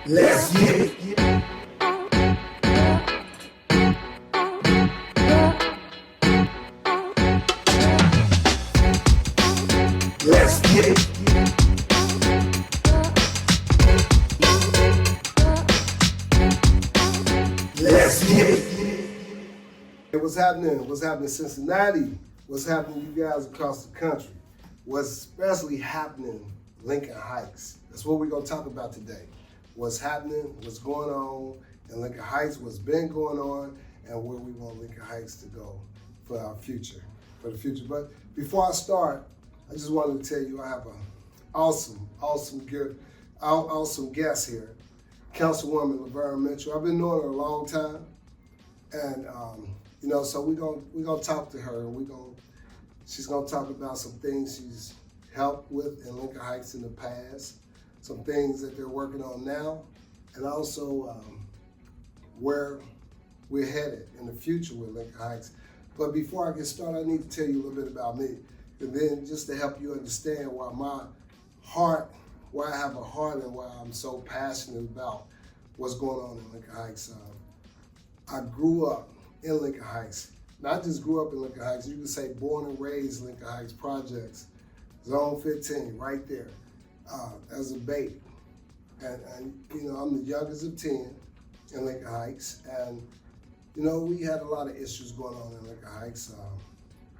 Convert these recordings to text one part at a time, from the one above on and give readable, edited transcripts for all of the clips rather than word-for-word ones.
Let's get it. Let's get it. Let's get it. Hey, what's happening? What's happening in Cincinnati? What's happening you guys across the country? What's especially happening in Lincoln Heights? That's what we're going to talk about today. What's happening, what's going on in Lincoln Heights, what's been going on, and where we want Lincoln Heights to go for our future, for the future. But before I start, I just wanted to tell you I have an awesome guest here, Councilwoman LaVerne Mitchell. I've been knowing her a long time, and so we're gonna talk to her, and she's gonna talk about some things she's helped with in Lincoln Heights in the past, some things that they're working on now, and also where we're headed in the future with Lincoln Heights. But before I get started, I need to tell you a little bit about me, and then just to help you understand why I have a heart and why I'm so passionate about what's going on in Lincoln Heights. I grew up in Lincoln Heights. Not just grew up in Lincoln Heights, you could say born and raised Lincoln Heights projects, Zone 15, right there, as a baby. And I'm the youngest of 10 in Lincoln Heights. And, we had a lot of issues going on in Lincoln Heights.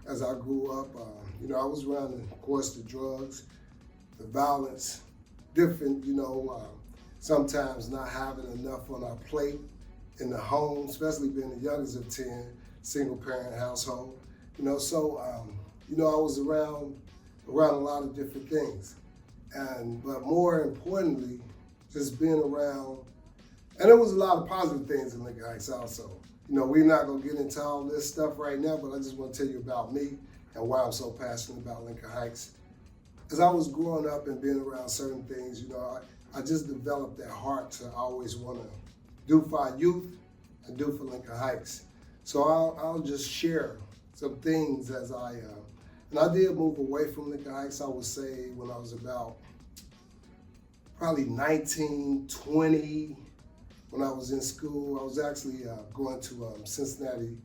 As I grew up, I was around, of course, the drugs, the violence, different, sometimes not having enough on our plate in the home, especially being the youngest of 10, single parent household. I was around a lot of different things. But more importantly, just being around, and there was a lot of positive things in Lincoln Heights also. We're not gonna get into all this stuff right now, but I just wanna tell you about me and why I'm so passionate about Lincoln Heights. As I was growing up and being around certain things, I just developed that heart to always wanna do for our youth and do for Lincoln Heights. So I'll just share some things as and I did move away from Lincoln Heights, I would say, when I was about probably 19, 20, when I was in school. I was actually going to Cincinnati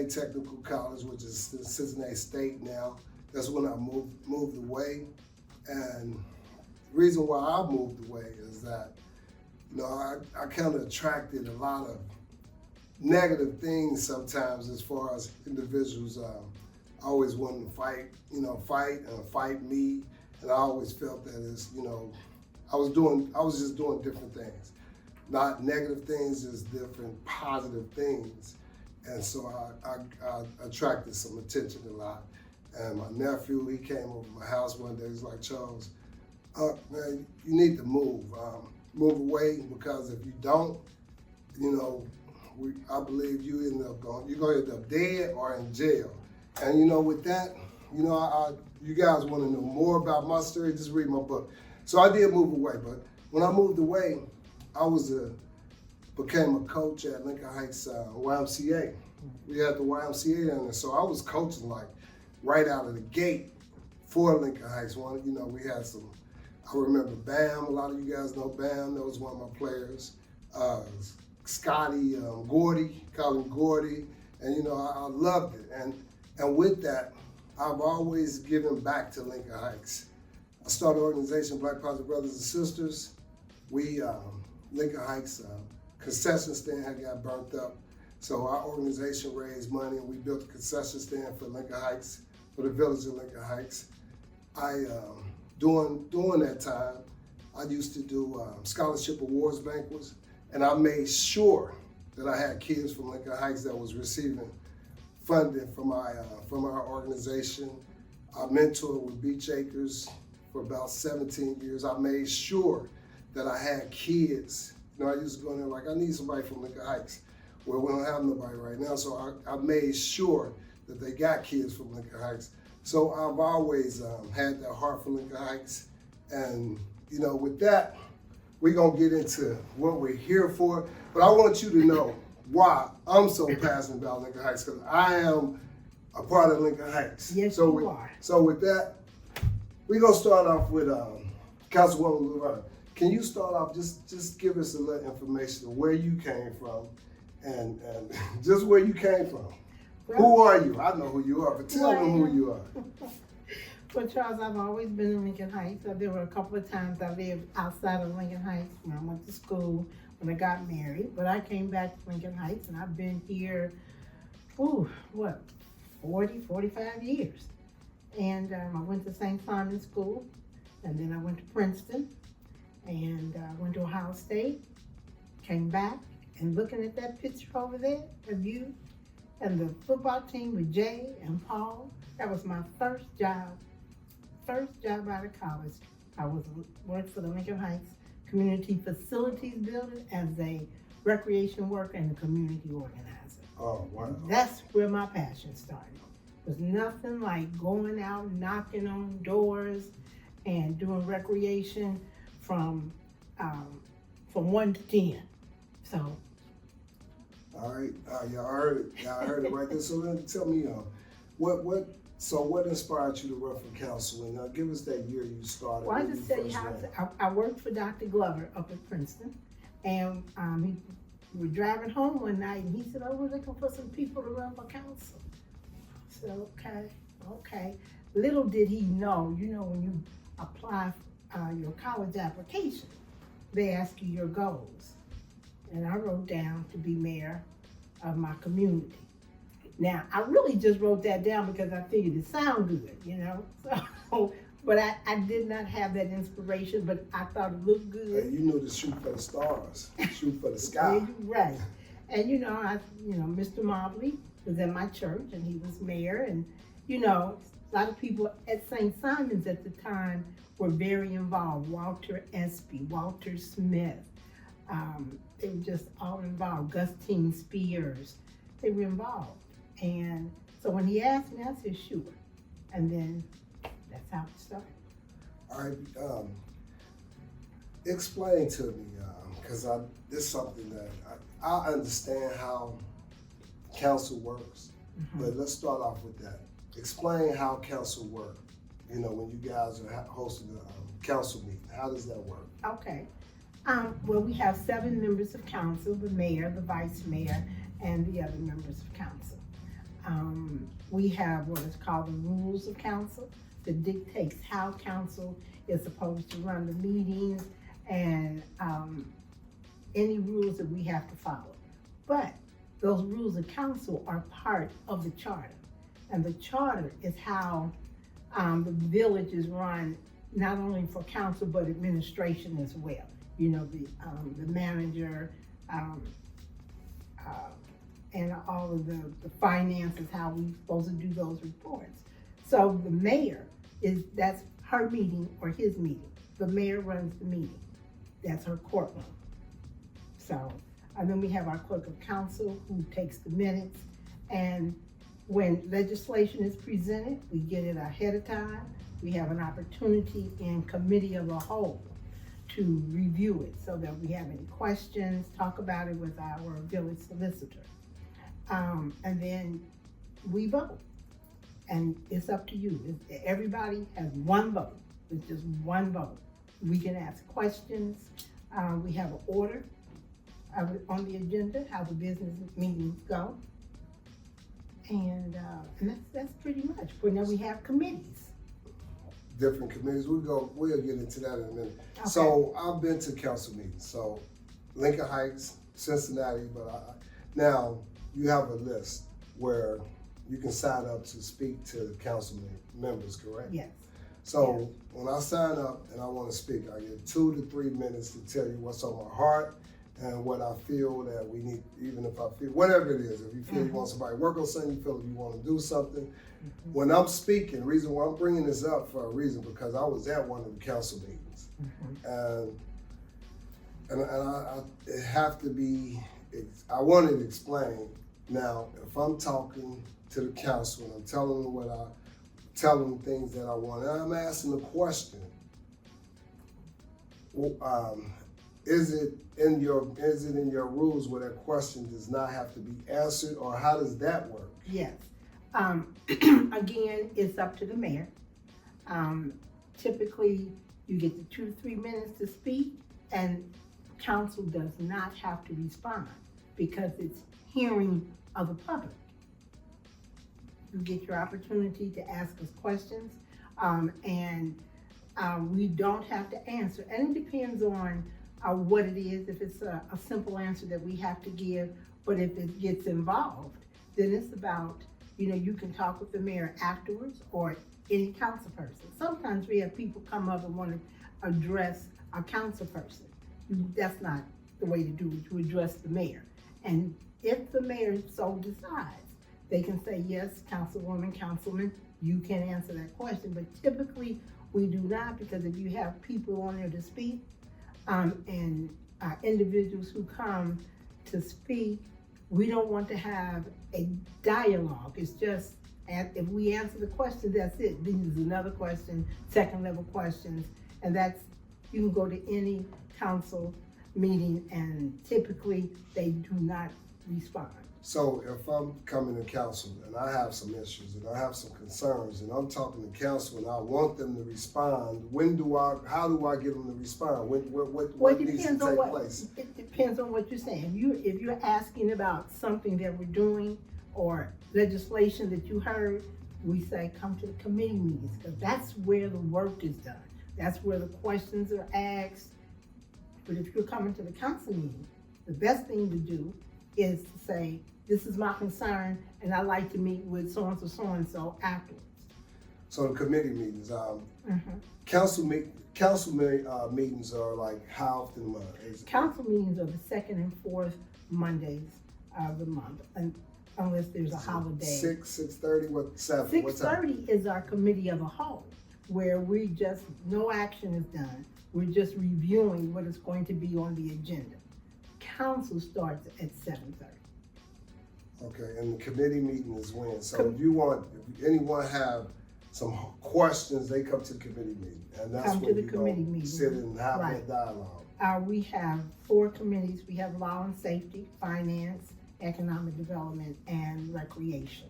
Technical College, which is Cincinnati State now. That's when I moved away. And the reason why I moved away is that, I kind of attracted a lot of negative things sometimes as far as individuals. I always wanted to fight me. And I always felt that I was just doing different things. Not negative things, just different positive things. And so I attracted some attention a lot. And my nephew, he came over to my house one day, he's like, "Charles, man, you need to move away, because if you don't, I believe you're going to end up dead or in jail." And with that, you guys want to know more about my story, just read my book. So I did move away, but when I moved away, I became a coach at Lincoln Heights YMCA. We had the YMCA down there, so I was coaching like right out of the gate for Lincoln Heights. We had some. I remember Bam. A lot of you guys know Bam. That was one of my players. Scotty Gordy, call him Gordy, and I loved it. And with that, I've always given back to Lincoln Heights. I started an organization, Black Positive Brothers and Sisters. Lincoln Heights concession stand had got burnt up. So our organization raised money, and we built a concession stand for Lincoln Heights, for the village of Lincoln Heights. During that time, I used to do scholarship awards banquets, and I made sure that I had kids from Lincoln Heights that was receiving funding from our organization. I mentored with Beach Acres for about 17 years. I made sure that I had kids. I used to go in there like, I need somebody from Lincoln Heights. Well, we don't have nobody right now, so I made sure that they got kids from Lincoln Heights. So I've always had that heart for Lincoln Heights. And, with that, we're gonna get into what we're here for. But I want you to know why I'm so passionate about Lincoln Heights, because I am a part of Lincoln Heights. Yes, you are. So with that, we're gonna start off with Councilwoman LaVerne. Can you start off, just give us a little information of where you came from and just where you came from. Well, Who are you? I know who you are, but tell them who you are. Well, Charles, I've always been in Lincoln Heights. There were a couple of times I lived outside of Lincoln Heights when I went to school, when I got married. But I came back to Lincoln Heights, and I've been here, 45 years. And I went to St. Simon's School, and then I went to Princeton, and went to Ohio State, came back, and looking at that picture over there of you and the football team with Jay and Paul, that was my first job out of college. I worked for the Lincoln Heights Community Facilities Building as a recreation worker and a community organizer. Oh, wow. That's where my passion started. There's nothing like going out, knocking on doors, and doing recreation from 1 to 10. So. All right, y'all heard it. Y'all heard it right there. So then tell me, what inspired you to run for council? And give us that year you started. Well, I just tell you how I worked for Dr. Glover up at Princeton, and we were driving home one night, and he said, "Oh, we're looking for some people to run for council." I said, "Okay." Little did he know, when you apply your college application, they ask you your goals, and I wrote down to be mayor of my community. Now, I really just wrote that down because I figured it sounded good, So, but I did not have that inspiration, but I thought it looked good. Hey, you knew to shoot for the stars, shoot for the sky. Right. And Mr. Mobley was at my church, and he was mayor, and a lot of people at St. Simon's at the time were very involved. Walter Espy, Walter Smith, they were just all involved. Gustine Spears, they were involved. And so when he asked me, I said, sure. And then that's how it started. All right, explain to me, because this is something that I understand how council works, but let's start off with that. Explain how council works. When you guys are hosting a council meeting, how does that work? Okay. Well, we have 7 members of council: the mayor, the vice mayor, and the other members of council. We have what is called the rules of council that dictates how council is supposed to run the meetings and any rules that we have to follow. But those rules of council are part of the charter. And the charter is how the village is run, not only for council, but administration as well. The manager, and all of the finances, how we're supposed to do those reports. So the mayor that's her meeting or his meeting. The mayor runs the meeting. That's her courtroom. So, and then we have our clerk of council who takes the minutes. And when legislation is presented, we get it ahead of time. We have an opportunity in committee of the whole to review it so that we have any questions, talk about it with our village solicitor. And then we vote. And it's up to you. Everybody has one vote. It's just one vote. We can ask questions. We have an order on the agenda, how the business meetings go. And that's pretty much. But now we have committees. Different committees. We'll get into that in a minute. Okay. So I've been to council meetings. So Lincoln Heights, Cincinnati, but now you have a list where you can sign up to speak to council members, correct? Yes. So when I sign up and I want to speak, I get 2 to 3 minutes to tell you what's on my heart and what I feel that we need, even if I feel, whatever it is, if you feel you want somebody to work on something, you feel you want to do something. When I'm speaking, the reason why I'm bringing this up for a reason, because I was at one of the council meetings. And I it have to be, I wanted to explain. Now, if I'm talking to the council and I'm telling them tell them things that I want, and I'm asking a question, is it in your rules where that question does not have to be answered, or how does that work? Yes. Again, it's up to the mayor. Typically, you get the 2 to 3 minutes to speak, And council does not have to respond because it's hearing of the public. You get your opportunity to ask us questions, and we don't have to answer. And it depends on what it is. If it's a simple answer that we have to give, but if it gets involved, then it's about, you can talk with the mayor afterwards or any council person. Sometimes we have people come up and want to address a council person. That's not the way to do it, to address the mayor. And if the mayor so decides, they can say, yes, councilwoman, councilman, you can answer that question. But typically, we do not, because if you have people on there to speak, and individuals who come to speak, we don't want to have a dialogue. It's just, if we answer the question, that's it. Then there's another question, second level questions, and that's, you can go to any council meeting and typically they do not respond. So if I'm coming to council and I have some issues and I have some concerns and I'm talking to council and I want them to respond, how do I get them to respond? What needs to take place? It depends on what you're saying. If you're asking about something that we're doing or legislation that you heard, we say come to the committee meetings, because that's where the work is done. That's where the questions are asked. But if you're coming to the council meeting, the best thing to do is to say, this is my concern, and I'd like to meet with so-and-so afterwards. So the committee meetings, council meetings are like how often a month? Council meetings are the second and fourth Mondays of the month, unless there's a holiday. 6:30, what, 7? 6:30 is our committee of the whole, where no action is done. We're just reviewing what is going to be on the agenda. Council starts at 7:30. Okay, and the committee meeting is when? So if anyone have some questions, they come to the committee meeting, and that's Come to when the you committee go meeting. sit and have Right. that dialogue. We have 4 committees. We have law and safety, finance, economic development, and recreation.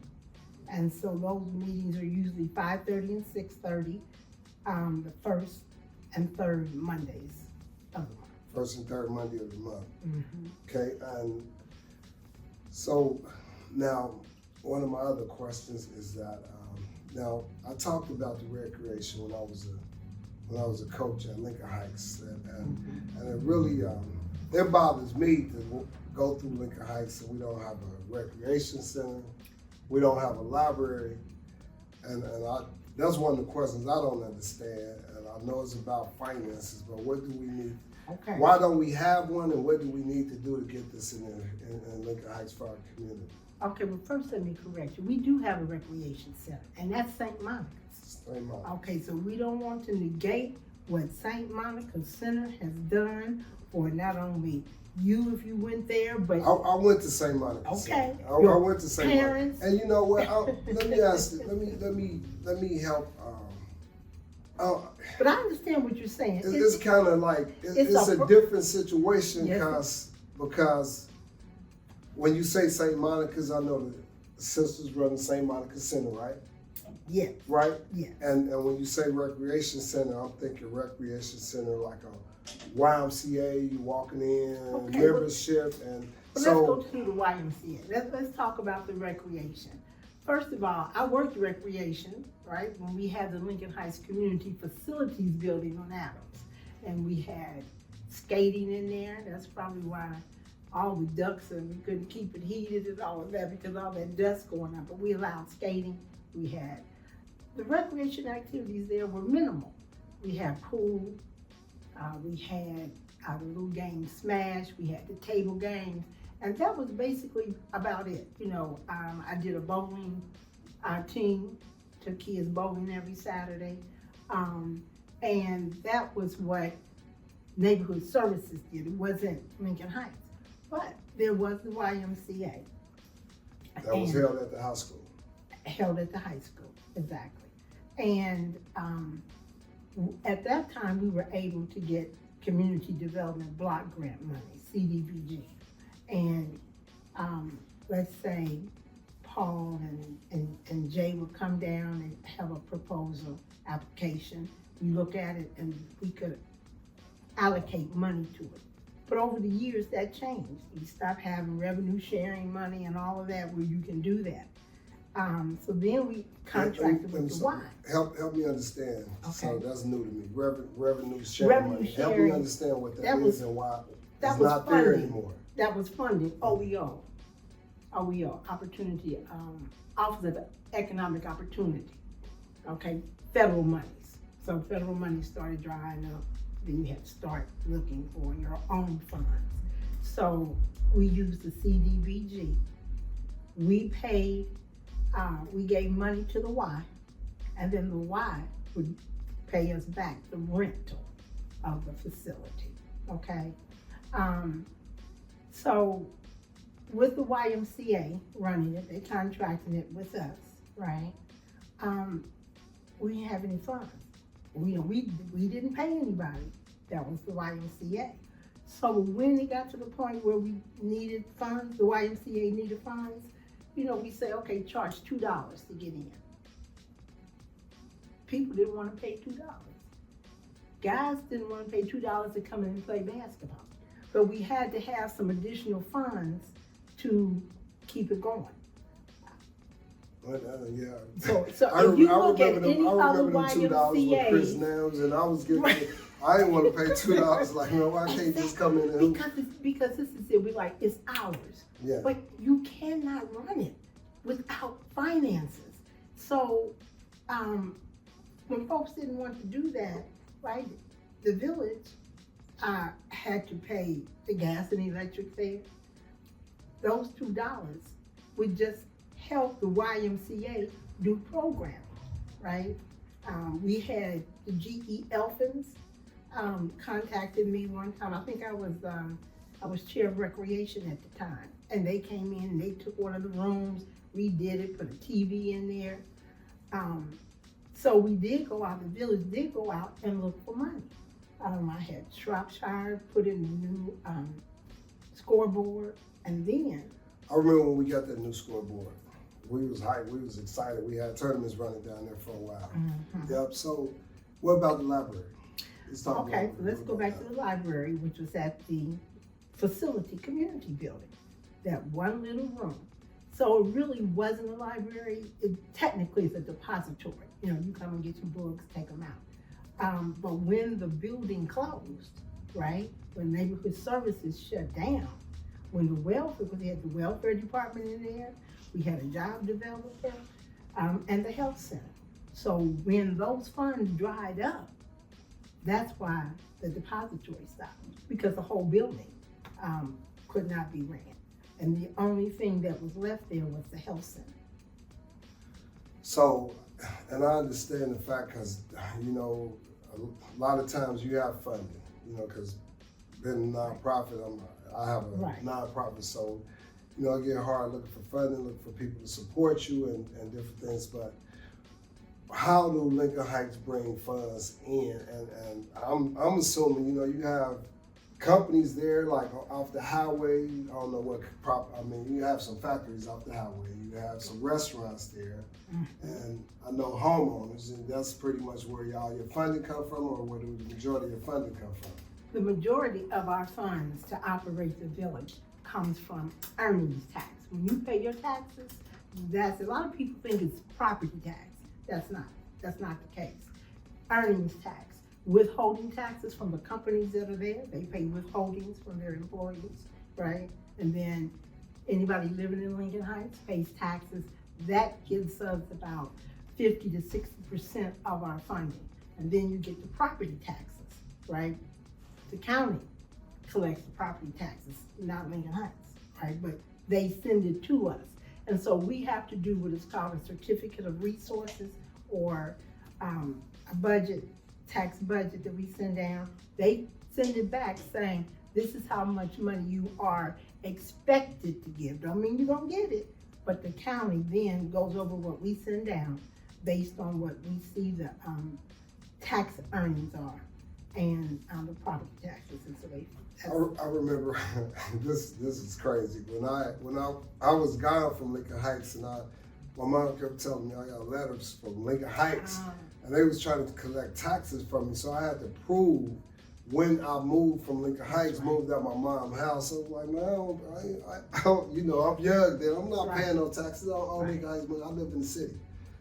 And so those meetings are usually 5:30 and 6:30, the first and third Mondays of the month. First and third Monday of the month. Mm-hmm. Okay, and so now one of my other questions is that now I talked about the recreation when I was a coach at Lincoln Heights, and it really it bothers me to go through Lincoln Heights and we don't have a recreation center, we don't have a library, and that's one of the questions I don't understand, and I know it's about finances, but what do we need? Okay. Why don't we have one, and what do we need to do to get this in Lincoln Heights for our community? Okay, well, first let me correct you. We do have a recreation center, and that's St. Monica's. St. Monica. Okay, so we don't want to negate what St. Monica Center has done for not only you if you went there, but I went to St. Monica. okay, I went to St. parents. Monica, and you know what? Let me ask you. Let me help. But I understand what you're saying. It's kind of like it's a different situation because when you say St. Monica's, I know the sisters run the St. Monica Center, right? Yes. Right? Yes. And when you say recreation center, I'm thinking recreation center like a YMCA, you walking in, membership, and But so. let's go to the YMCA. Let's talk about the recreation. First of all, I worked recreation, right, when we had the Lincoln Heights Community Facilities Building on Adams. And we had skating in there. That's probably why all the ducks, and we couldn't keep it heated and all of that because all that dust going up. But we allowed skating. We had the recreation activities there were minimal. We had pool. We had the little game Smash. We had the table games. And that was basically about it. I did a bowling team, took kids bowling every Saturday. And that was what neighborhood services did. It wasn't Lincoln Heights. But there was the YMCA. That was held at the high school. Held at the high school, exactly. And at that time, we were able to get community development block grant money, CDBG. And let's say Paul and Jay would come down and have a proposal application. We look at it and we could allocate money to it. But over the years, that changed. We stopped having revenue sharing money and all of that where you can do that. So then we contracted with the Y. Help me understand. Okay. So that's new to me. Revenue sharing money. Help me understand what that is and why it's not there anymore. That was funded OEO, Opportunity, Office of Economic Opportunity. Okay, federal monies. So federal money started drying up. Then you had to start looking for your own funds. So we used the CDBG. We paid. We gave money to the Y, and then the Y would pay us back the rental of the facility, okay? So with the YMCA running it, they contracted it with us, right? We didn't have any funds. We didn't pay anybody. That was the YMCA. So when it got to the point where we needed funds, the YMCA needed funds, we say, okay, charge $2 to get in. People didn't want to pay $2. Guys didn't want to pay $2 to come in and play basketball. But we had to have some additional funds to keep it going. Yeah. So if you look at any other YMCA, Chris Nams, and I was getting, I didn't want to pay $2. Like, why can't just come in and because this is it. We like it's ours. Yeah. But you cannot run it without finances. So when folks didn't want to do that, right? The village had to pay the gas and electric fare. Those $2 would just help the YMCA do programming, right? We had the GE Elfins contacted me one time. I think I was chair of recreation at the time, and they came in and they took one of the rooms, redid it, put a TV in there. So we did go out. The village did go out and look for money. I had Shropshire put in the new scoreboard, and then I remember when we got that new scoreboard. We was hyped. We was excited. We had tournaments running down there for a while. Mm-hmm. Yep. So, what about the library? Let's go back to the library, which was at the facility community building. That one little room. So it really wasn't a library. It technically is a depository. You come and get your books, take them out. But when the building closed, right? When neighborhood services shut down, when the welfare, because we had the welfare department in there, we had a job developer, and the health center. So when those funds dried up, that's why the depository stopped, because the whole building could not be ran. And the only thing that was left there was the health center. So, and I understand the fact, because, a lot of times you have funding, because being a nonprofit, I have a nonprofit, so, I get hard looking for funding, looking for people to support you and different things, but how do Lincoln Heights bring funds in? And I'm assuming, you have companies there, like off the highway. I don't know what you have some factories off the highway. You have some restaurants there, and I know homeowners, and that's pretty much where your funding come from, or where the majority of your funding come from. The majority of our funds to operate the village comes from earnings tax. When you pay your taxes, a lot of people think it's property tax. That's not the case. Earnings tax, withholding taxes from the companies that are there. They pay withholdings from their employees, right? And then anybody living in Lincoln Heights pays taxes. That gives us about 50 to 60% of our funding. And then you get the property taxes, right? The county collects the property taxes, not Lincoln Heights, right? But they send it to us. And so we have to do what is called a certificate of resources, or a tax budget that we send down. They send it back saying, this is how much money you are expected to give. Don't mean you're gonna get it, but the county then goes over what we send down based on what we see the tax earnings are and the property taxes. And so I remember this is crazy. When I was gone from Lincoln Heights, and my mom kept telling me I got letters from Lincoln Heights, and they was trying to collect taxes from me, so I had to prove when I moved from Lincoln Heights, moved out my mom's house, I was like, man, I don't, you know, I'm young then. I'm not paying no taxes on Lincoln Heights, but I live in the city.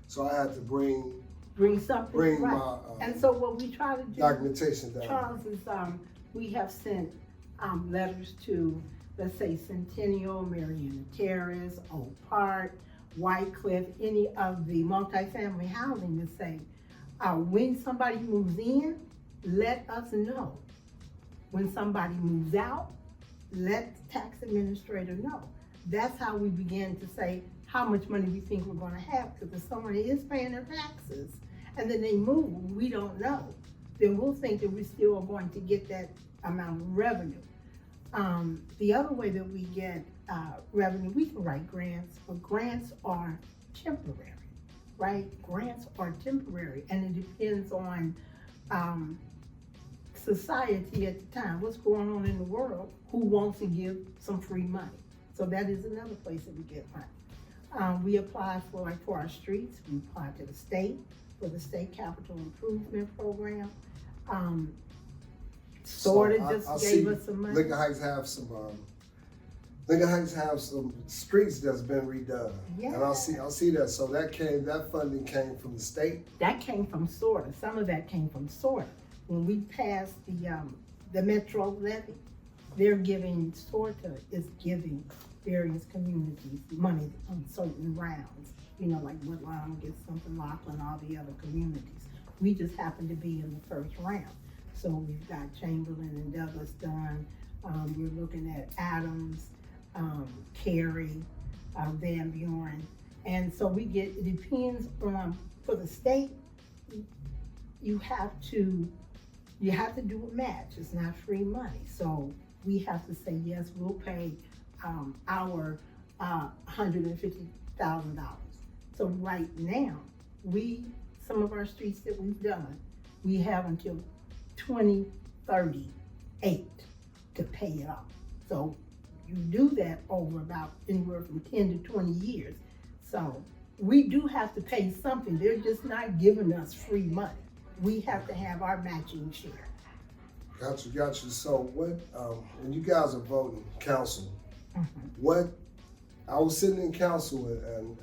So I had to bring something, my and so what we try to do, documentation down. Charles, is we have sent letters to, let's say, Centennial, Mariana Terrace, Oak Park, White Cliff, any of the multifamily housing to say, when somebody moves in, let us know. When somebody moves out, let the tax administrator know. That's how we begin to say how much money we think we're gonna have, because if someone is paying their taxes and then they move, we don't know, then we'll think that we still are going to get that amount of revenue. The other way that we get revenue, we can write grants, but grants are temporary, right? Grants are temporary, and it depends on society at the time, what's going on in the world, who wants to give some free money. So that is another place that we get money. We apply for our streets, we apply to the state for the state capital improvement program. Just gave us some money. Lincoln Heights have some streets that's been redone. Yeah. And I see that. So that funding came from the state. That came from SORTA. Some of that came from SORTA. When we passed the Metro levy, SORTA is giving various communities money on certain rounds. You know, like Woodlawn gets something, Laughlin, all the other communities. We just happen to be in the first round. So we've got Chamberlain and Douglas done. We're looking at Adams, Cary, Van Buren. And so it depends on, for the state, you have to do a match. It's not free money. So we have to say, yes, we'll pay our $150,000. So right now, some of our streets that we've done, we have until 2038 to pay it off. So you do that over about anywhere from 10 to 20 years. So we do have to pay something. They're just not giving us free money. We have to have our matching share. Got you. So what, when you guys are voting council, I was sitting in council and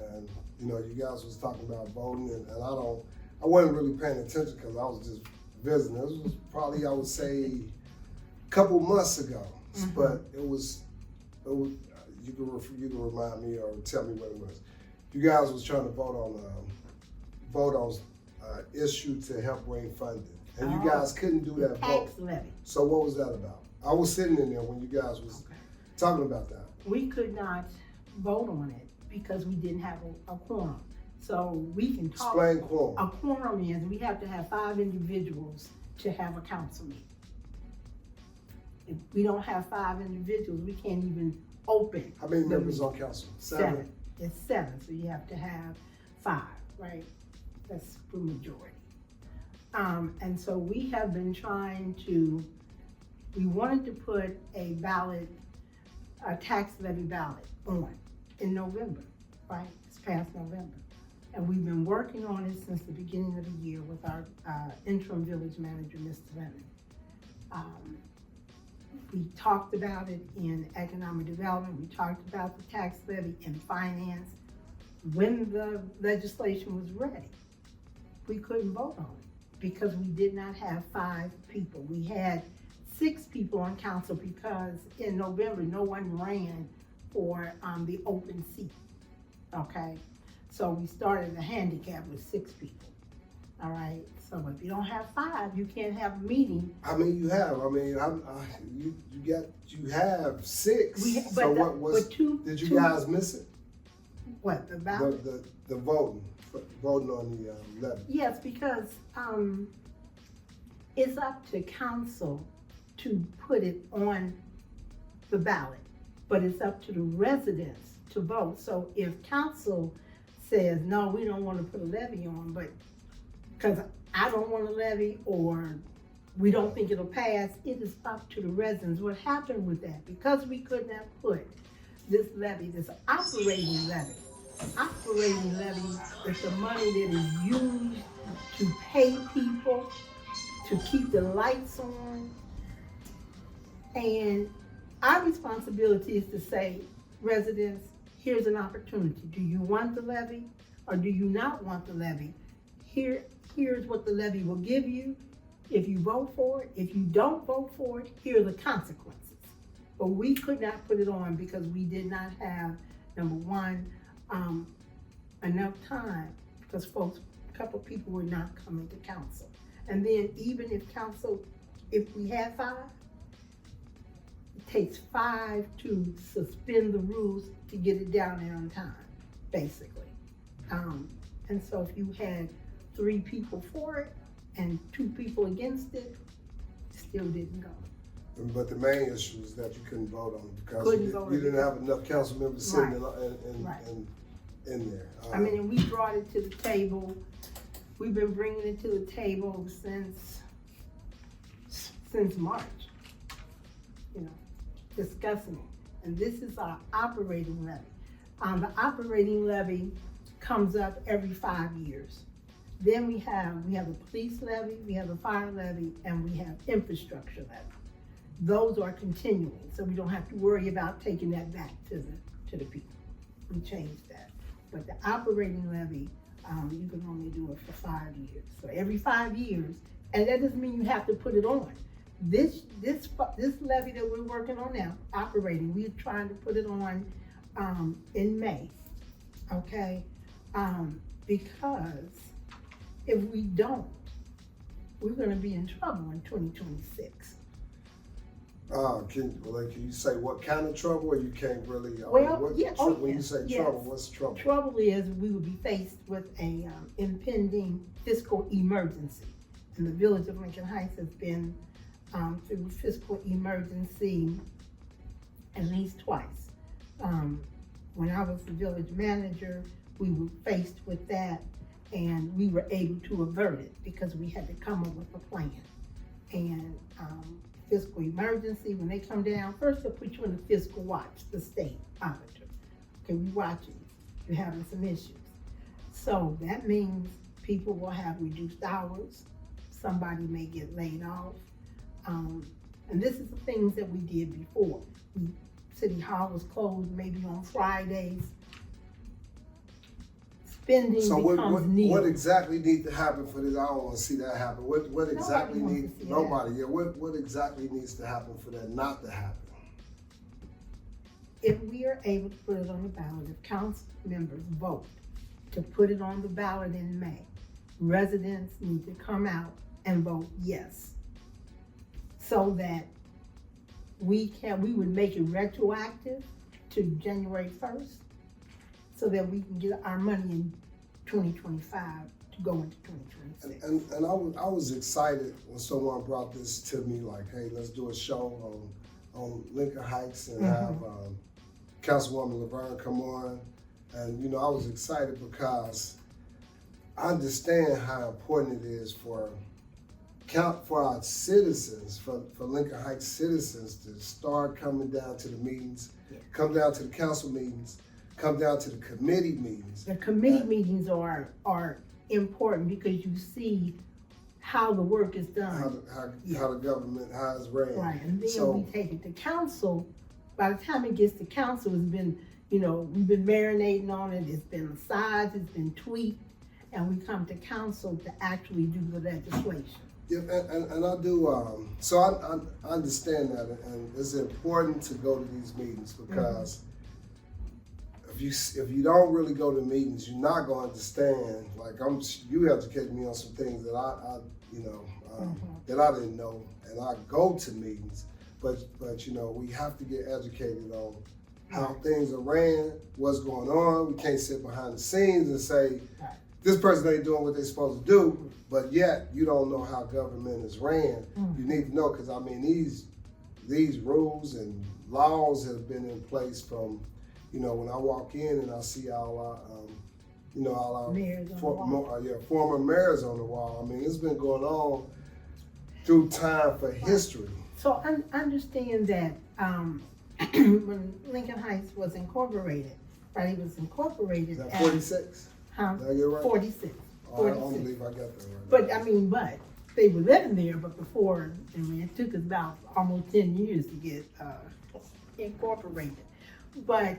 you know, you guys was talking about voting and I wasn't really paying attention because I was just visiting. This was probably, I would say, a couple months ago, but it was you can remind me or tell me what it was. You guys was trying to vote on issue to help bring funding, and you guys couldn't do that vote. Tax levy. So what was that about? I was sitting in there when you guys was talking about that. We could not vote on it because we didn't have a quorum. So we can talk. Explain quorum. A quorum is we have to have 5 individuals to have a council meeting. If we don't have 5 individuals, we can't even open. How many members on council? 7. It's 7, so you have to have 5, right? That's the majority. And so we have been trying to, we wanted to put a tax levy ballot on in November, right? It's past November. And we've been working on it since the beginning of the year with our interim village manager, Mr. Lemon. We talked about it in economic development. We talked about the tax levy in finance. When the legislation was ready, we couldn't vote on it because we did not have 5 people. We had 6 people on council because in November, no one ran for the open seat, okay? So we started the handicap with 6 people, all right? So if you don't have 5, you can't have a meeting. I mean, you have. I mean, you have 6. Did you guys miss it? What, the ballot? The voting on the levy. Yes, because it's up to council to put it on the ballot, but it's up to the residents to vote. So if council says, no, we don't want to put a levy on, but because I don't want a levy or we don't think it'll pass, it is up to the residents. What happened with that, because we could not put this levy, this operating levy is the money that is used to pay people, to keep the lights on, And our responsibility is to say, residents, here's an opportunity. Do you want the levy or do you not want the levy? Here's what the levy will give you if you vote for it. If you don't vote for it, here are the consequences. But we could not put it on because we did not have, number one, enough time, because a couple of people were not coming to council. And then even if we had 5, it takes 5 to suspend the rules to get it down there on time, basically. And so if you had 3 people for it and 2 people against it, it still didn't go. But the main issue is that you couldn't vote on it because Couldn't you didn't have enough council members sitting Right. in there. I mean, and we brought it to the table. We've been bringing it to the table since March, discussing it. And this is our operating levy. The operating levy comes up every 5 years. Then we have the police levy, we have the fire levy, and we have infrastructure levy. Those are continuing, so we don't have to worry about taking that back to the people. We changed that. But the operating levy, you can only do it for 5 years. So every 5 years, and that doesn't mean you have to put it on. This levy that we're working on now, operating, we're trying to put it on in May, okay? Because if we don't, we're gonna be in trouble in 2026. Can you say what kind of trouble, or you can't really? When you say trouble, what's trouble? Trouble is we will be faced with a impending fiscal emergency, and the village of Lincoln Heights has been through fiscal emergency at least twice. When I was the village manager, we were faced with that, and we were able to avert it because we had to come up with a plan. And fiscal emergency, when they come down, first they'll put you in the fiscal watch, the state auditor. Okay, we watching you. You're having some issues. So that means people will have reduced hours. Somebody may get laid off. And this is the things that we did before. City Hall was closed maybe on Fridays. Spending becomes needed. What exactly needs to happen for this? I don't want to see that happen. What exactly needs? Nobody. Yeah. What exactly needs to happen for that not to happen? If we are able to put it on the ballot, if council members vote to put it on the ballot in May, residents need to come out and vote yes, so that we would make it retroactive to January 1st. So that we can get our money in 2025 to go into 2026. And I was excited when someone brought this to me, like, hey, let's do a show on Lincoln Heights and have Councilwoman LaVerne come on. And I was excited because I understand how important it is for our citizens, for Lincoln Heights citizens to start coming down to the meetings, come down to the council meetings, come down to the committee meetings. The committee meetings are important because you see how the work is done. How the government has ran. Right, and then we take it to council. By the time it gets to council, it's been, we've been marinating on it. It's been massaged, it's been tweaked, and we come to council to actually do the legislation. Yeah, and I do. So I understand that, and it's important to go to these meetings because. If you don't really go to meetings, you're not going to understand. Like you educated me on some things that I that I didn't know, and I go to meetings, but we have to get educated on how things are ran, what's going on. We can't sit behind the scenes and say this person ain't doing what they're supposed to do, but yet you don't know how government is ran. You need to know because these rules and laws have been in place from. When I walk in and I see all our former mayors on the wall. I mean, it's been going on through time for history. So I understand that when Lincoln Heights was incorporated, right? It was incorporated. Is that 46? Huh? Did I get it right? 46. Oh, I don't believe I got that right. But they were living there, but before, I mean, it took us about almost 10 years to get incorporated. But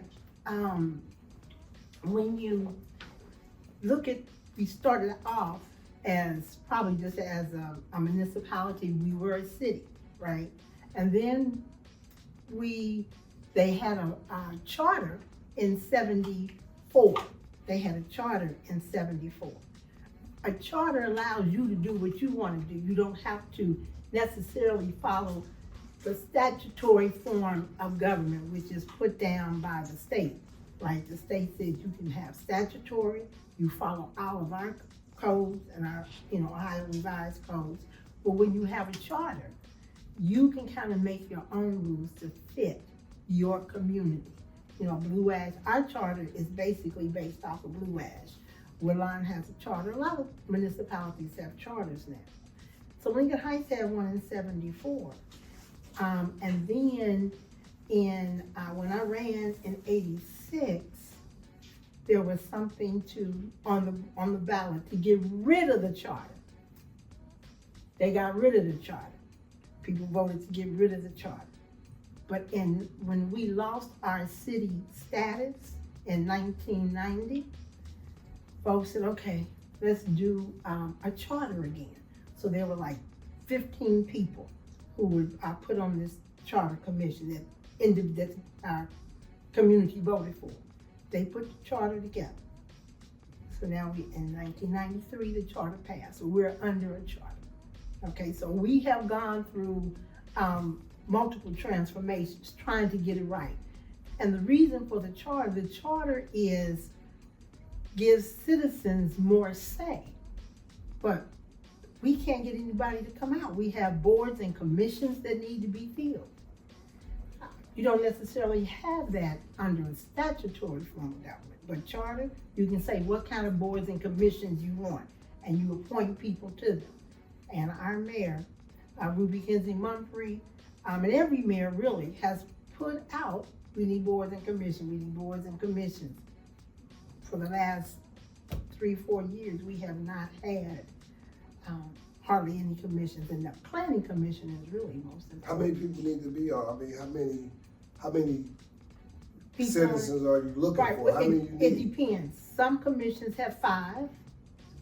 when you look at, we started off as probably just as a municipality, we were a city, right? And then they had a charter in 74. They had a charter in 74. A charter allows you to do what you want to do. You don't have to necessarily follow the statutory form of government, which is put down by the state. Like the state says you can have statutory, you follow all of our codes and our, Ohio revised codes. But when you have a charter, you can kind of make your own rules to fit your community. Blue Ash, our charter is basically based off of Blue Ash. LaVerne has a charter. A lot of municipalities have charters now. So Lincoln Heights had one in 74. And then when I ran in 86, there was something on the ballot to get rid of the charter. They got rid of the charter. People voted to get rid of the charter. But when we lost our city status in 1990, folks said, okay, let's do a charter again. So there were like 15 people who were put on this charter commission that our community voted for. They put the charter together. So now in 1993, the charter passed. So we're under a charter. Okay, so we have gone through multiple transformations trying to get it right. And the reason for the charter gives citizens more say. But we can't get anybody to come out. We have boards and commissions that need to be filled. You don't necessarily have that under a statutory form of government, but charter, you can say what kind of boards and commissions you want, and you appoint people to them. And our mayor, Ruby Kinsey Mumphrey, and every mayor really has put out, we need boards and commissions. For the last 3-4 years, we have not had hardly any commissions, and the planning commission is really most important. How many people need to be on? I mean, how many citizens are you looking for? How many you need? It depends. Some commissions have 5,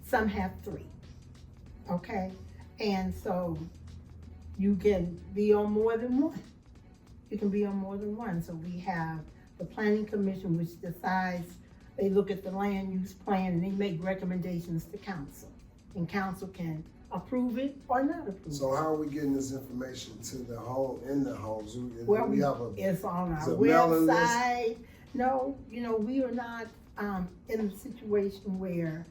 some have 3. Okay? And so you can be on more than one. You can be on more than one. So we have the planning commission, which decides, they look at the land use plan and they make recommendations to council. And council can approve it or not approve it. So how are we getting this information to the home, in the homes? Well, we have it's on our mailing website. list? No, we are not in a situation where,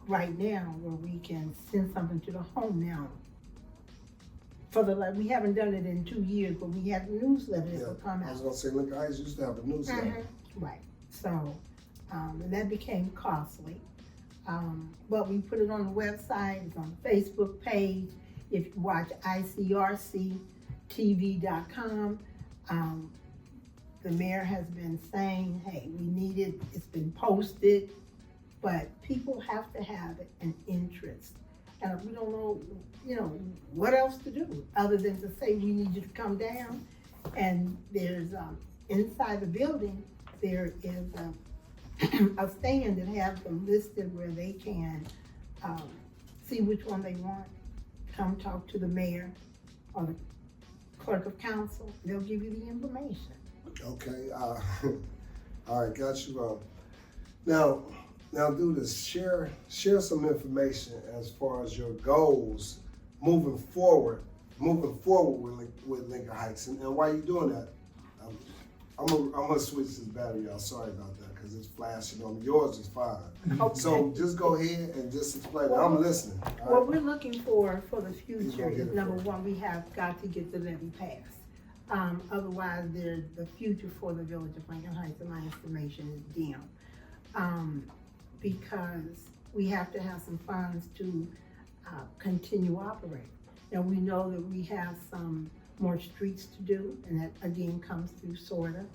right now, where we can send something to the home now. We haven't done it in 2 years, but we have a newsletter that will come out. I was gonna say, look, I used to have a newsletter. Right, so, and that became costly. But we put it on the website, it's on the Facebook page. If you watch ICRCTV.com, the mayor has been saying, hey, we need it, it's been posted, but people have to have an interest. And we don't know, what else to do other than to say, we need you to come down. And there's, inside the building, there is a stand that has them listed where they can see which one they want, come talk to the mayor or the clerk of council. They'll give you the information. Okay, all right, got you. Now do this, share some information as far as your goals moving forward with Lincoln Heights, and why you doing that. I'm gonna switch this battery, y'all. Sorry about that, because it's flashing on me. Yours is fine. Okay. So just go ahead and just explain. I'm listening. What we're looking for the future is, number one, we have got to get the levy passed. Otherwise, the future for the village of Lincoln Heights, in my estimation, is dim. Because we have to have some funds to continue operating. Now, we know that we have some more streets to do, and that again comes through SORTA.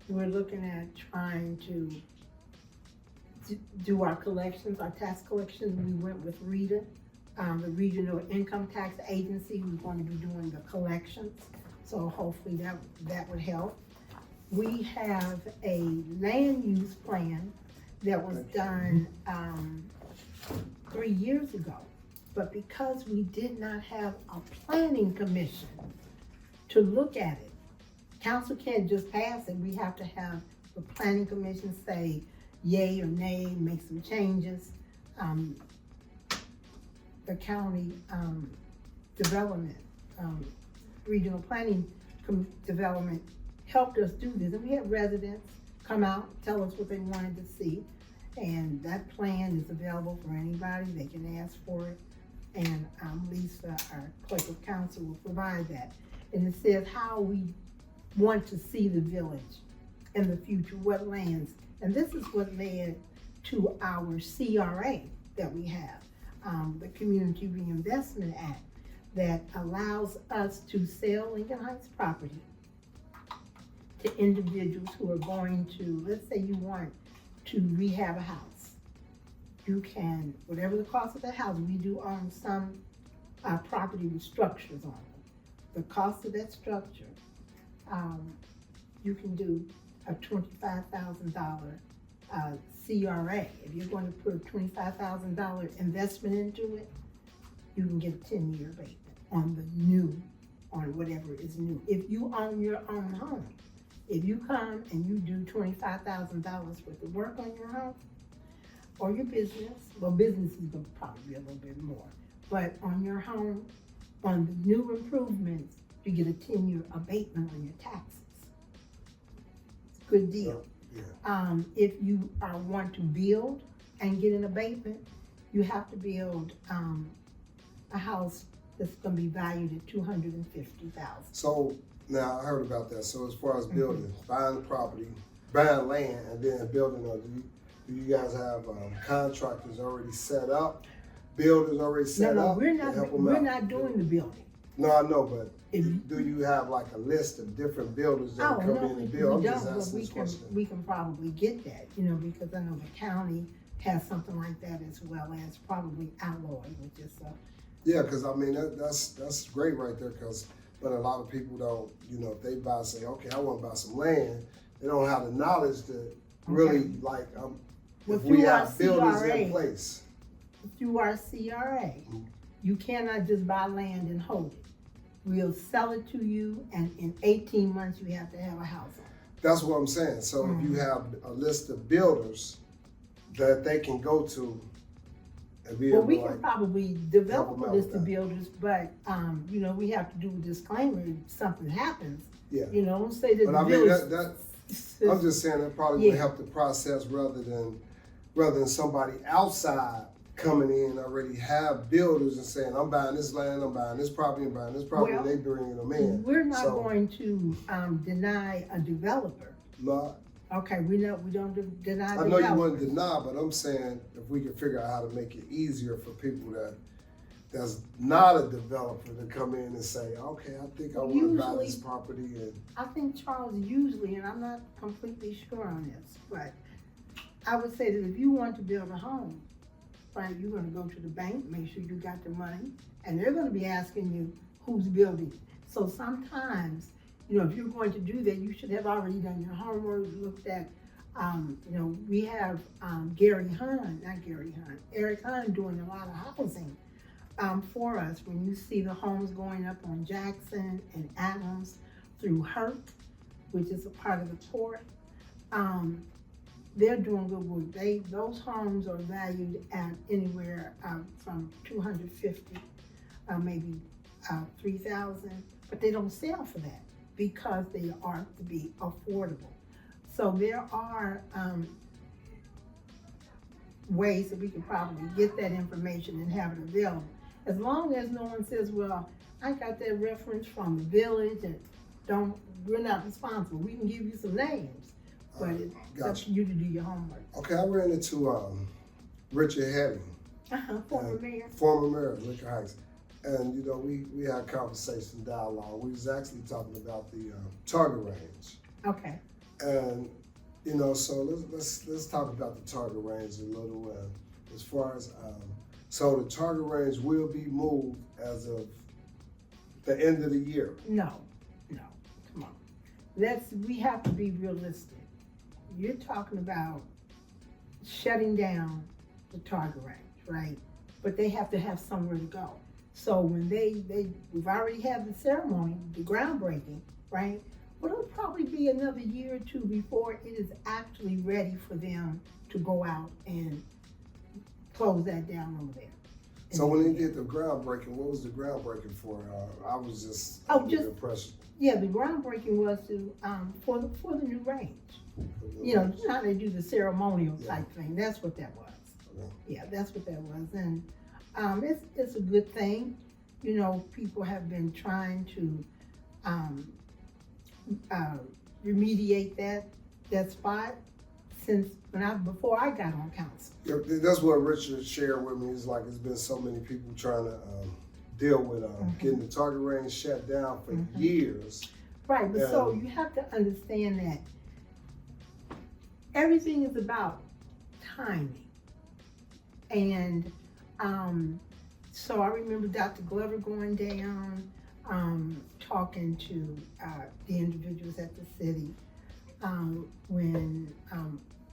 We're looking at trying to do our collections, our tax collections. We went with Rita, the Regional Income Tax Agency, who's going to be doing the collections. So hopefully that would help. We have a land use plan that was done 3 years ago. But because we did not have a planning commission to look at it, council can't just pass it. We have to have the planning commission say yay or nay, make some changes. The county development, regional planning development helped us do this. And we had residents come out, tell us what they wanted to see. And that plan is available for anybody. They can ask for it. And Lisa, our clerk of council, will provide that. And it says how we want to see the village in the future, what lands. And this is what led to our CRA that we have, the Community Reinvestment Act, that allows us to sell Lincoln Heights property to individuals who are going to, let's say you want to rehab a house. You can, whatever the cost of the house, we do own some property with structures on them. The cost of that structure, you can do a $25,000 CRA. If you're going to put a $25,000 investment into it, you can get a 10-year abatement on the new, on whatever is new. If you own your own home, if you come and you do $25,000 worth of work on your home or your business, well, business is going to probably be a little bit more, but on your home, on the new improvements, you get a 10-year abatement on your taxes. It's a good deal. Yeah. If you want to build and get an abatement, you have to build a house that's going to be valued at $250,000. So now I heard about that. So as far as building, buying the property, buying land, and then building on, do you guys have contractors already set up, builders already set No, up? we're not doing the building. No, I know, but If do you have like a list of different builders that come in and we build? don't, I'm just but asking this question. we can probably get that, because I know the county has something like that, as well as probably Alloy, which is Yeah, because I mean that's great right there. But a lot of people don't, if they buy, say, okay, I want to buy some land, they don't have the knowledge to really like. If we have builders in place. Through our CRA, you cannot just buy land and hold it. We'll sell it to you, and in 18 months you have to have a house on it. That's what I'm saying. So if you have a list of builders that they can go to and be able we to can probably develop help 'em a out list with of that. builders, but we have to do a disclaimer if something happens. Yeah. Don't say that But the I mean village. I'm just saying that probably would Yeah. help the process rather than somebody outside coming in already have builders and saying, I'm buying this land, I'm buying this property, I'm buying this property, Well, and they bringing them in. We're not So, going to deny a developer. No, Okay, we don't deny I developers. know you wouldn't deny, but I'm saying if we could figure out how to make it easier for people that's not a developer to come in and say, okay, I think I want to buy this Usually- property. And I think, Charles, usually, and I'm not completely sure on this, but I would say that if you want to build a home, right, you're gonna go to the bank, make sure you got the money, and they're gonna be asking you who's building. So sometimes, if you're going to do that, you should have already done your homework, looked at, we have Eric Hunt doing a lot of housing for us. When you see the homes going up on Jackson and Adams through Hurt, which is a part of the port, they're doing good work. Those homes are valued at anywhere from $250, maybe $3,000, but they don't sell for that because they are to be affordable. So there are ways that we can probably get that information and have it available. As long as no one says, well, I got that reference from the village and we're not responsible. We can give you some names, but it's up to you to do your homework. okay, I ran into Richard Heading, former mayor of Lincoln Heights. And we had conversation, dialogue. We was actually talking about the target range. Okay. And You know, so let's talk about the target range a little. As far as so the target range will be moved as of the end of the year. No, come on. We have to be realistic. You're talking about shutting down the target range, right? But they have to have somewhere to go. So when we've already had the ceremony, the groundbreaking, right? But it'll probably be another year or two before it is actually ready for them to go out and close that down over there. So when they did the groundbreaking, what was the groundbreaking for? I was just under the impression. Yeah, the groundbreaking was to for the new range. You know how they do the ceremonial type thing. That's what that was. Yeah, that's what that was, and it's a good thing. You know, people have been trying to remediate that spot since before I got on council. Yeah, that's what Richard shared with me. It's like it's been so many people trying to deal with getting the target range shut down for years. Right, but so you have to understand that everything is about timing. And so I remember Dr. Glover going down, talking to the individuals at the city.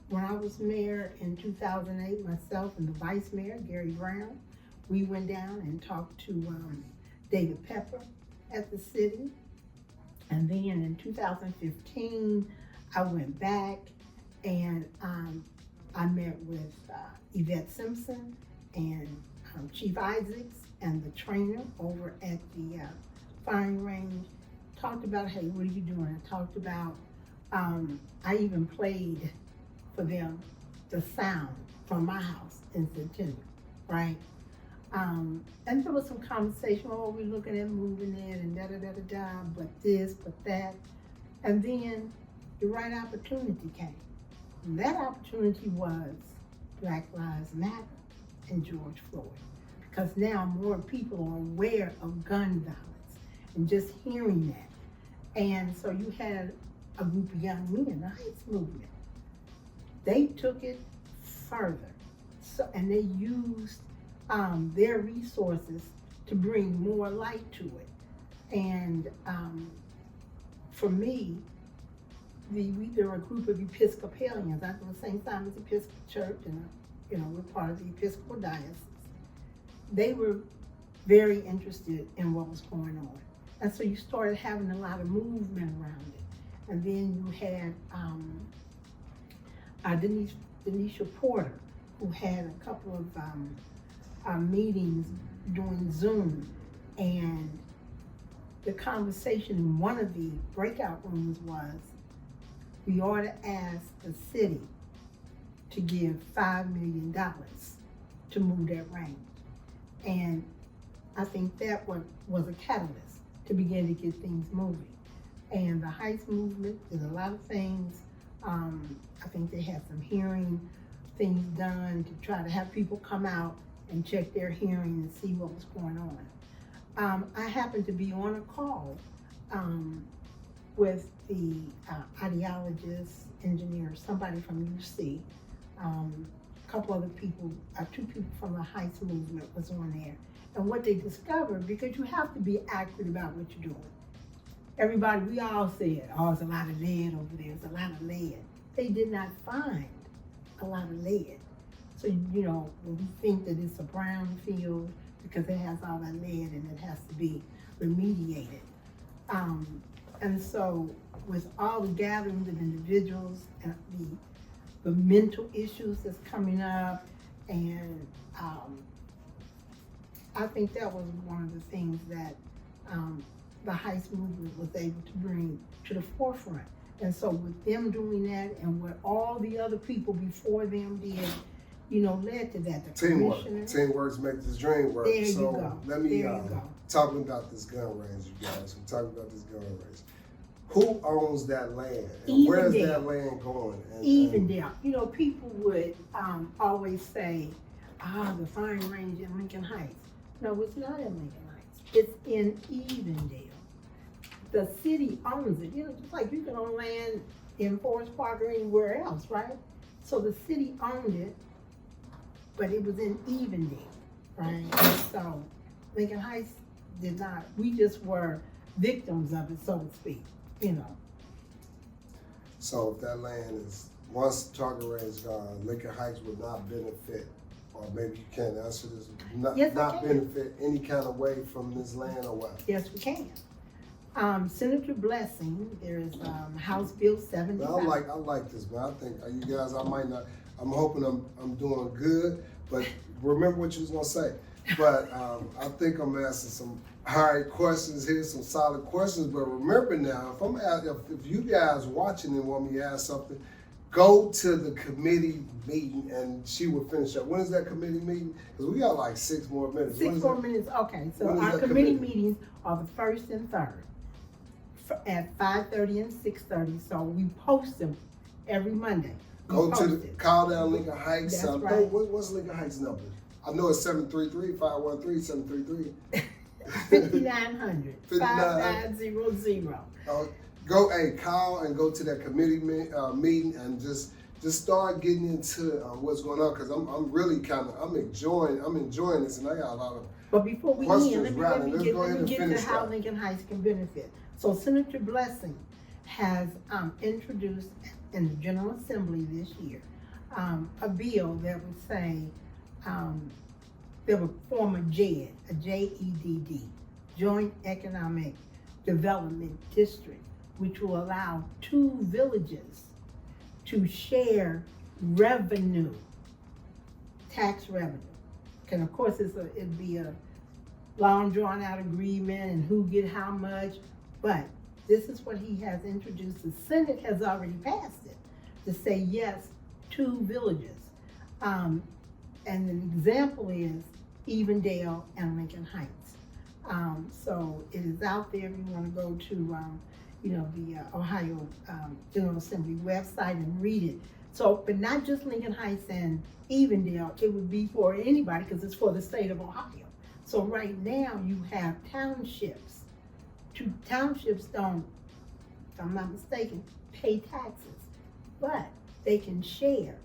When I was mayor in 2008, myself and the vice mayor, Gary Brown, we went down and talked to David Pepper at the city. And then in 2015, I went back and I met with Yvette Simpson and Chief Isaacs and the trainer over at the firing range. Talked about, hey, what are you doing? I talked about, I even played for them the sound from my house in Centennial, right? And there was some conversation, oh, we're looking at moving it and da-da-da-da-da, but this, but that. And then the right opportunity came. And that opportunity was Black Lives Matter and George Floyd. Because now more people are aware of gun violence and just hearing that. And so you had a group of young men, the Heights movement. They took it further. So, and they used their resources to bring more light to it. And for me, there were a group of Episcopalians. I go to St. Simon's Episcopal Church, and we're part of the Episcopal Diocese. They were very interested in what was going on. And so you started having a lot of movement around it. And then you had Denisha Porter, who had a couple of meetings doing Zoom. And the conversation in one of the breakout rooms was, we ought to ask the city to give $5 million to move that range. And I think that was a catalyst to begin to get things moving. And the Heights movement did a lot of things. I think they had some hearing things done to try to have people come out and check their hearing and see what was going on. I happened to be on a call with the ideologist, engineer, somebody from UC, a couple other people, 2 people from the Heights movement was on there. And what they discovered, because you have to be accurate about what you're doing. Everybody, we all said, oh, there's a lot of lead over there, there's a lot of lead. They did not find a lot of lead. So, when we think that it's a brown field because it has all that lead and it has to be remediated. And so with all the gatherings of individuals and the mental issues that's coming up, and I think that was one of the things that the Heights movement was able to bring to the forefront. And so with them doing that and what all the other people before them did, led to that. The Teamwork makes this dream work. There so you go. Let me talking about this gun range, you guys. We're talking about this gun range. Who owns that land? And where is that land going? Evendale. People would always say, the firing range in Lincoln Heights. No, it's not in Lincoln Heights. It's in Evendale. the city owns it, just like you can own land in Forest Park or anywhere else, right? So the city owned it, but it was in Evendale, right? So Lincoln Heights did not, we just were victims of it, so to speak. So if that land is, once Target Range is gone, Lincoln Heights would not benefit, or maybe you can't answer this, Yes, I not can. benefit any kind of way from this land or what? Yes, we can. Senator Blessing, there's House Bill 75. But I like this, man. I think you guys, I'm hoping I'm doing good, but remember what you was gonna say. But I think I'm asking some hard questions here, some solid questions. But remember now, if you guys watching and want me to ask something, go to the committee meeting and she will finish up. When is that committee meeting? Because we got like 6 more minutes. 6 more minutes, okay. So when is our that committee committee? meetings are the 1st and 3rd at 5:30 and 6:30. So we post them every Monday. Go to call down Lincoln Heights. That's right. What's Lincoln Heights number? I know it's 733-513-733. 5900 5900. 5900. Call and go to that committee meeting and just start getting into what's going on, because I'm really I'm enjoying this, and I got a lot of But before we questions. end, let me get to finish how that. Lincoln Heights can benefit. So Senator Blessing has introduced in the General Assembly this year a bill that would say that would form a JED, a JEDD, Joint Economic Development District, which will allow 2 villages to share revenue, tax revenue. And of course, it'd be a long drawn out agreement and who get how much, but this is what he has introduced. The Senate has already passed it to say yes, 2 villages. And an example is Evendale and Lincoln Heights. So it is out there if you want to go to the Ohio General Assembly website and read it. So, but not just Lincoln Heights and Evendale, it would be for anybody because it's for the state of Ohio. So right now you have townships. 2 townships don't, if I'm not mistaken, pay taxes, but they can share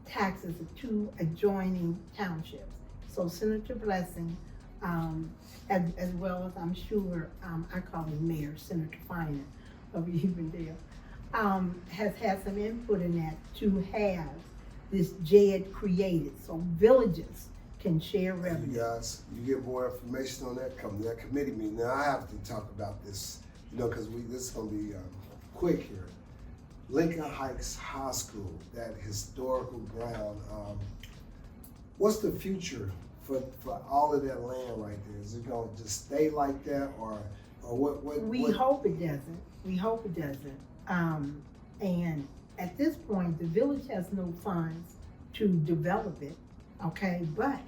taxes of 2 adjoining townships. So Senator Blessing, as well as I'm sure, I call him Mayor, Senator Finer of Evendale, has had some input in that to have this JED created so villages can share revenue. You guys, you get more information on that, come to that committee meeting. Now I have to talk about this, because this is gonna be quick here. Lincoln Heights High School, that historical ground. What's the future for all of that land right there? Is it gonna just stay like that, or what? We hope it doesn't. We hope it doesn't. And at this point, the village has no funds to develop it, okay? But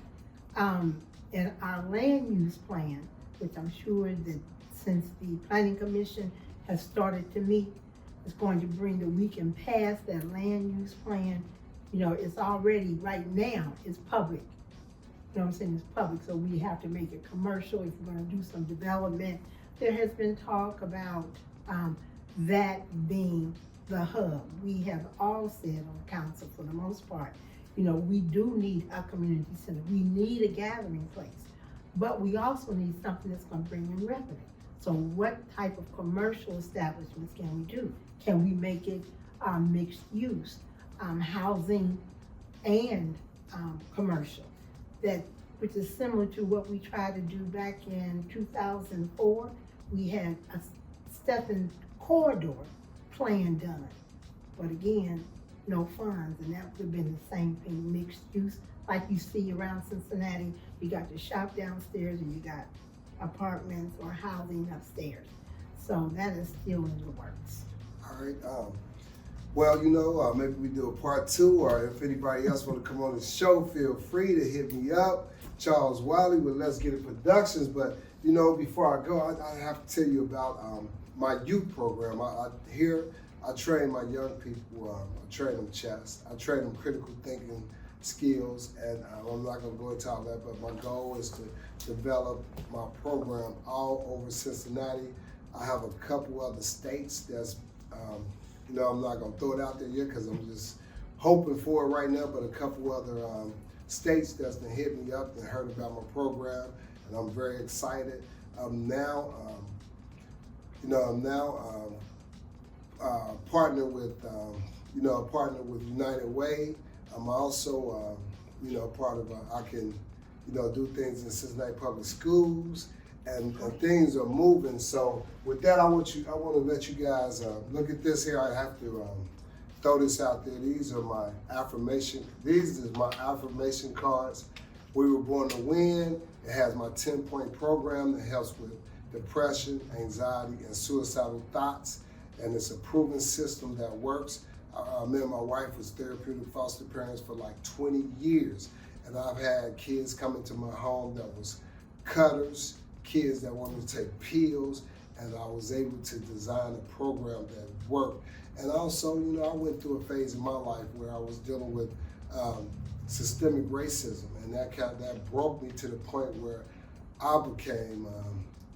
in our land use plan, which I'm sure that since the Planning Commission has started to meet, it's going to bring that we can pass that land use plan. It's already, right now, it's public. You know what I'm saying? It's public, so we have to make it commercial if we're gonna do some development. There has been talk about that being the hub. We have all said on council, for the most part, we do need a community center. We need a gathering place, but we also need something that's gonna bring in revenue. So what type of commercial establishments can we do? Can we make it mixed use, housing and commercial? Which is similar to what we tried to do back in 2004. We had a Stephen corridor plan done, but again, no funds, and that would have been the same thing, mixed use, like you see around Cincinnati. You got the shop downstairs and you got apartments or housing upstairs. So that is still in the works. All right. Well, maybe we do a part 2, or if anybody else want to come on the show, feel free to hit me up. Charles Wiley with Let's Get It Productions. But before I go, I have to tell you about my youth program. I train my young people. I train them chess. I train them critical thinking skills, and I'm not going to go into all that. But my goal is to develop my program all over Cincinnati. I have a couple other states that's, I'm not gonna throw it out there yet because I'm just hoping for it right now, but a couple other states that's been hit me up and heard about my program, and I'm very excited. I'm now partner with United Way. I'm also part of I can do things in Cincinnati Public Schools, and things are moving. So with that, I want to let you guys look at this here. I have to throw this out there. These are my affirmation. These are my affirmation cards. We were born to win. It has my 10-point program that helps with depression, anxiety, and suicidal thoughts. And it's a proven system that works. Me and my wife was therapeutic foster parents for like 20 years. And I've had kids come into my home that was cutters, kids that wanted to take pills, and I was able to design a program that worked. And also, I went through a phase in my life where I was dealing with systemic racism, and that broke me to the point where I became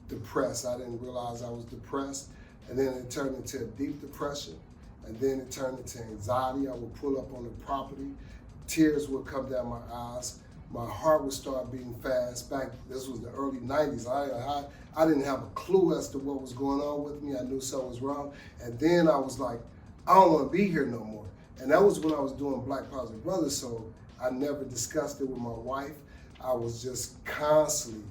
depressed. I didn't realize I was depressed, and then it turned into a deep depression, and then it turned into anxiety. I would pull up on the property, tears would come down my eyes, my heart would start beating fast. This was the early 90s. I didn't have a clue as to what was going on with me. I knew something was wrong, and then I was like, I don't want to be here no more. And that was when I was doing Black Positive Brothers, so I never discussed it with my wife. I was just constantly,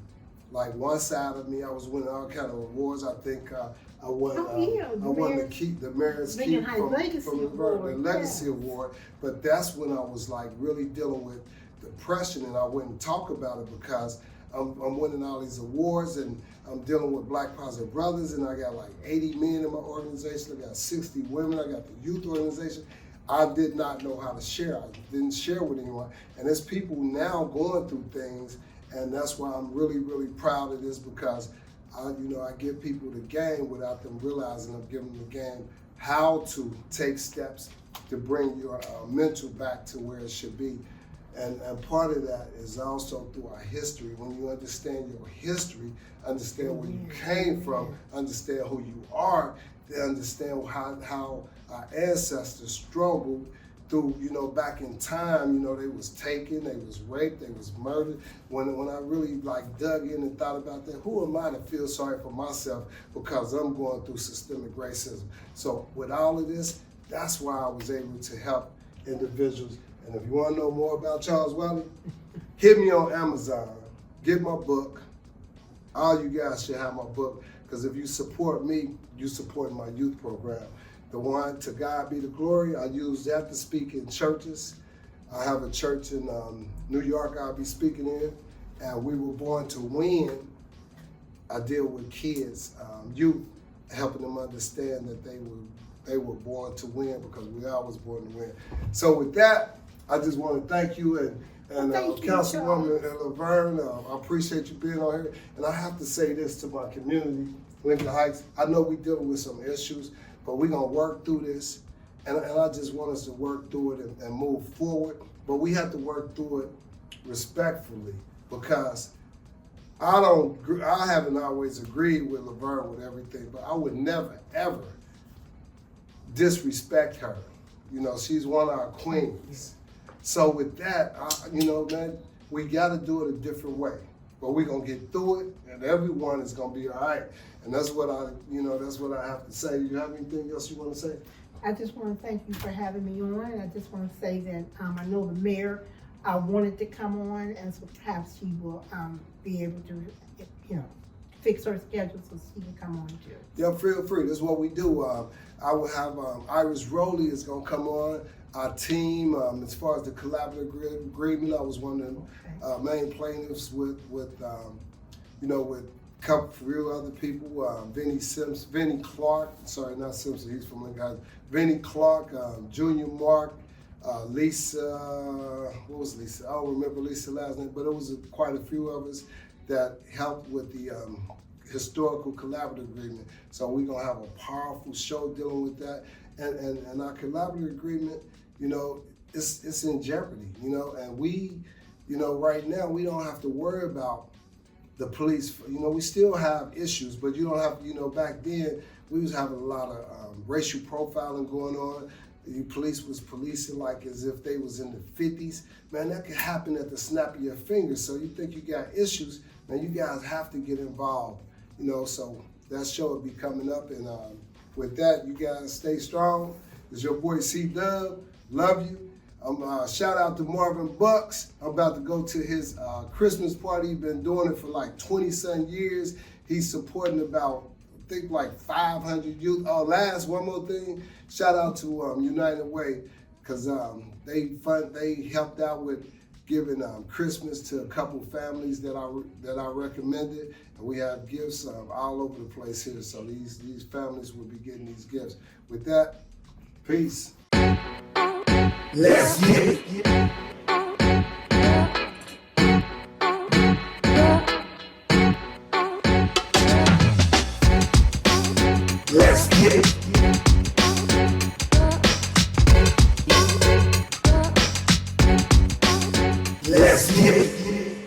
like, one side of me, I was winning all kind of awards. I think I won the Mayor's Keep from the Legacy Award. But that's when I was like really dealing with depression, and I wouldn't talk about it because I'm winning all these awards, and I'm dealing with Black Positive Brothers, and I got like 80 men in my organization. I got 60 women. I got the youth organization. I did not know how to share. I didn't share with anyone. And there's people now going through things, and that's why I'm really, really proud of this, because I give people the game without them realizing I'm giving them the game how to take steps to bring your mental back to where it should be. And part of that is also through our history. When you understand your history, understand where you came from, understand who you are, they understand how our ancestors struggled through, back in time, they was taken, they was raped, they was murdered. When I really like dug in and thought about that, who am I to feel sorry for myself because I'm going through systemic racism? So with all of this, that's why I was able to help individuals. And if you want to know more about Charles Wiley, hit me on Amazon, get my book. All you guys should have my book, because if you support me, you support my youth program. The one, To God Be the Glory, I use that to speak in churches. I have a church in New York I'll be speaking in, and We Were Born to Win. I deal with kids, youth, helping them understand that they were born to win, because we all was born to win. So with that, I just want to thank you and Councilwoman LaVerne. I appreciate you being on here. And I have to say this to my community, Lincoln Heights. I know we're dealing with some issues, but we're going to work through this. And I just want us to work through it and move forward. But we have to work through it respectfully, because I haven't always agreed with LaVerne with everything, but I would never, ever disrespect her. She's one of our queens. So with that, man, we got to do it a different way. But we're going to get through it, and everyone is going to be all right. And that's what I have to say. You have anything else you want to say? I just want to thank you for having me on. I just want to say that I know the mayor wanted to come on, and so perhaps she will be able to, fix her schedule so she can come on too. Yeah, feel free. This is what we do. I will have Iris Rowley is going to come on. Our team, as far as the collaborative agreement, I was one of the main plaintiffs with a few other people. Vinnie Clark, sorry, not Simpson, he's from Lincoln Heights. Vinnie Clark, Junior Mark, Lisa, what was Lisa? I don't remember Lisa's last name, but it was quite a few of us that helped with the historical collaborative agreement. So we're gonna have a powerful show dealing with that. And our collaborative agreement, it's in jeopardy, and we, right now we don't have to worry about the police. You know, we still have issues, but you don't have, you know, back then we was having a lot of racial profiling going on. The police was policing like as if they was in the 50s. Man, that could happen at the snap of your fingers. So you think you got issues, man, you guys have to get involved. You know, so that show will be coming up. And with that, you guys stay strong. It's your boy C-Dub. Love you. Shout out to Marvin Bucks. I'm about to go to his Christmas party. He's been doing it for like 20-some years. He's supporting about, I think, like 500 youth. Oh, last one more thing. Shout out to United Way, because they helped out with giving Christmas to a couple families that I recommended, and we have gifts all over the place here. So these families will be getting these gifts. With that, peace. Let's get it.